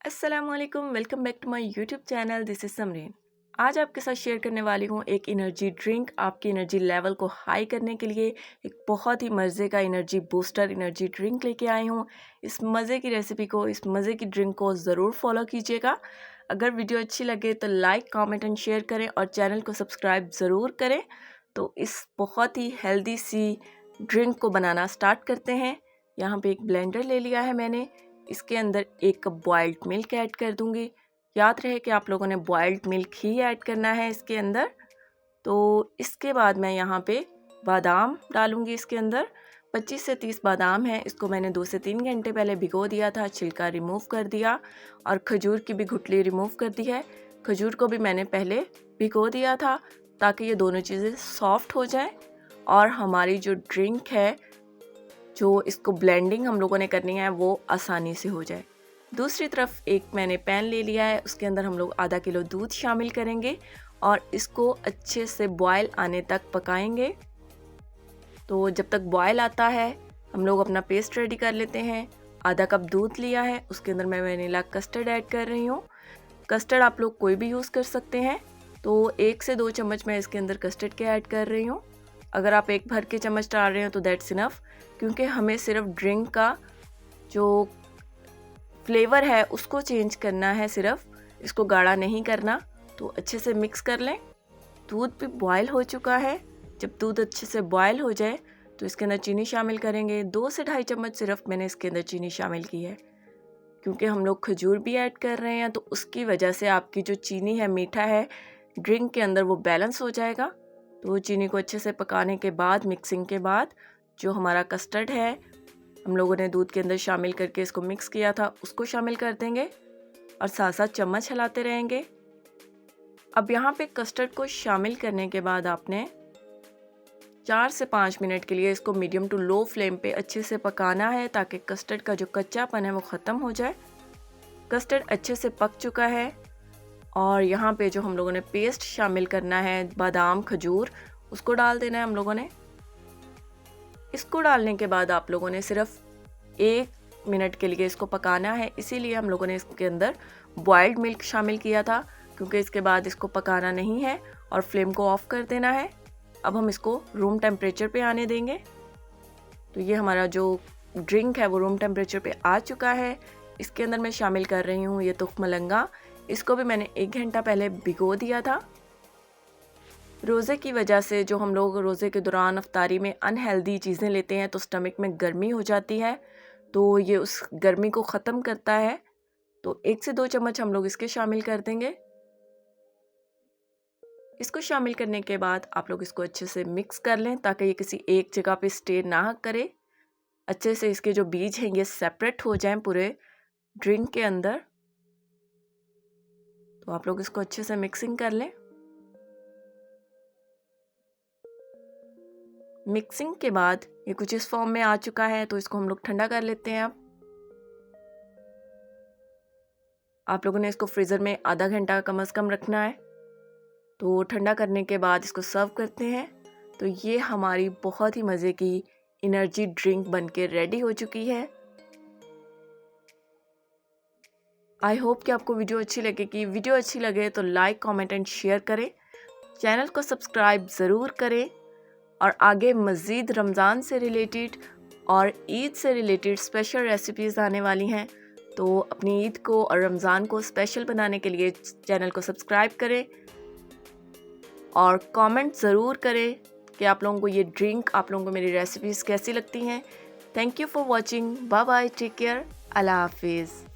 अस्सलामुअलैकुम, welcome back to my YouTube channel. This is Samreen. आज आपके साथ शेयर करने वाली हूँ एक एनर्जी ड्रिंक। आपकी एनर्जी लेवल को हाई करने के लिए एक बहुत ही मज़े का एनर्जी बूस्टर एनर्जी ड्रिंक लेके आई हूँ। इस मज़े की रेसिपी को, इस मज़े की ड्रिंक को ज़रूर फॉलो कीजिएगा। अगर वीडियो अच्छी लगे तो लाइक, कॉमेंट एंड शेयर करें और चैनल को सब्सक्राइब ज़रूर करें। तो इस बहुत ही हेल्दी सी ड्रिंक को बनाना स्टार्ट करते हैं। यहाँ पे एक ब्लेंडर ले लिया है मैंने। इसके अंदर 1 कप बॉइल्ड मिल्क ऐड कर दूंगी। याद रहे कि आप लोगों ने बॉइल्ड मिल्क ही ऐड करना है इसके अंदर। तो इसके बाद मैं यहाँ पे बादाम डालूंगी इसके अंदर। 25 से 30 बादाम है। इसको मैंने 2 से 3 घंटे पहले भिगो दिया था, छिलका रिमूव कर दिया और खजूर की भी गुठली रिमूव कर दी है। खजूर को भी मैंने पहले भिगो दिया था ताकि ये दोनों चीज़ें सॉफ्ट हो जाएं और हमारी जो ड्रिंक है, जो इसको ब्लेंडिंग हम लोगों ने करनी है, वो आसानी से हो जाए। दूसरी तरफ एक मैंने पैन ले लिया है, उसके अंदर हम लोग आधा किलो दूध शामिल करेंगे और इसको अच्छे से बॉयल आने तक पकाएंगे। तो जब तक बॉयल आता है हम लोग अपना पेस्ट रेडी कर लेते हैं। आधा कप दूध लिया है, उसके अंदर मैं वनीला कस्टर्ड ऐड कर रही हूँ। कस्टर्ड आप लोग कोई भी यूज़ कर सकते हैं। तो 1 से 2 चम्मच मैं इसके अंदर कस्टर्ड के ऐड कर रही हूँ। अगर आप 1 भर के चम्मच डाल रहे हो तो दैट्स इनफ, क्योंकि हमें सिर्फ ड्रिंक का जो फ्लेवर है उसको चेंज करना है, सिर्फ इसको गाढ़ा नहीं करना। तो अच्छे से मिक्स कर लें। दूध भी बॉयल हो चुका है। जब दूध अच्छे से बॉयल हो जाए तो इसके अंदर चीनी शामिल करेंगे। 2 से ढाई चम्मच सिर्फ मैंने इसके अंदर चीनी शामिल की है, क्योंकि हम लोग खजूर भी ऐड कर रहे हैं तो उसकी वजह से आपकी जो चीनी है, मीठा है ड्रिंक के अंदर, वो बैलेंस हो जाएगा। तो चीनी को अच्छे से पकाने के बाद, मिक्सिंग के बाद, जो हमारा कस्टर्ड है हम लोगों ने दूध के अंदर शामिल करके इसको मिक्स किया था, उसको शामिल कर देंगे और साथ साथ चम्मच हिलाते रहेंगे। अब यहाँ पे कस्टर्ड को शामिल करने के बाद आपने 4 से 5 मिनट के लिए इसको मीडियम टू लो फ्लेम पे अच्छे से पकाना है ताकि कस्टर्ड का जो कच्चापन है वो ख़त्म हो जाए। कस्टर्ड अच्छे से पक चुका है और यहाँ पे जो हम लोगों ने पेस्ट शामिल करना है, बादाम, खजूर, उसको डाल देना है हम लोगों ने। इसको डालने के बाद आप लोगों ने सिर्फ 1 मिनट के लिए इसको पकाना है। इसीलिए हम लोगों ने इसके अंदर बॉइल्ड मिल्क शामिल किया था, क्योंकि इसके बाद इसको पकाना नहीं है और फ्लेम को ऑफ कर देना है। अब हम इसको रूम टेम्परेचर पे आने देंगे। तो ये हमारा जो ड्रिंक है वो रूम टेम्परेचर पे आ चुका है। इसके अंदर मैं शामिल कर रही हूँ ये तुख मलंगा। इसको भी मैंने 1 घंटा पहले भिगो दिया था। रोज़े की वजह से जो हम लोग रोज़े के दौरान अफ्तारी में अनहेल्दी चीज़ें लेते हैं तो स्टमक में गर्मी हो जाती है, तो ये उस गर्मी को ख़त्म करता है। तो 1 से 2 चम्मच हम लोग इसके शामिल कर देंगे। इसको शामिल करने के बाद आप लोग इसको अच्छे से मिक्स कर लें ताकि ये किसी एक जगह पे स्टे ना करे। अच्छे से इसके जो बीज हैं ये सेपरेट हो जाएं पूरे ड्रिंक के अंदर। तो आप लोग इसको अच्छे से मिक्सिंग कर लें। मिक्सिंग के बाद ये कुछ इस फॉर्म में आ चुका है, तो इसको हम लोग ठंडा कर लेते हैं। अब आप लोगों ने इसको फ्रीज़र में आधा घंटा कम से कम रखना है। तो ठंडा करने के बाद इसको सर्व करते हैं। तो ये हमारी बहुत ही मज़े की एनर्जी ड्रिंक बनके रेडी हो चुकी है। आई होप कि आपको वीडियो अच्छी लगेगी। वीडियो अच्छी लगे तो लाइक, कमेंट एंड शेयर करें। चैनल को सब्सक्राइब ज़रूर करें और आगे मज़ीद रमज़ान से रिलेटेड और ईद से रिलेटेड स्पेशल रेसिपीज़ आने वाली हैं। तो अपनी ईद को और रमज़ान को स्पेशल बनाने के लिए चैनल को सब्सक्राइब करें और कमेंट ज़रूर करें कि आप लोगों को ये ड्रिंक, आप लोगों को मेरी रेसिपीज़ कैसी लगती हैं। Thank you for watching. Bye bye, take care, अल्लाह हाफिज़।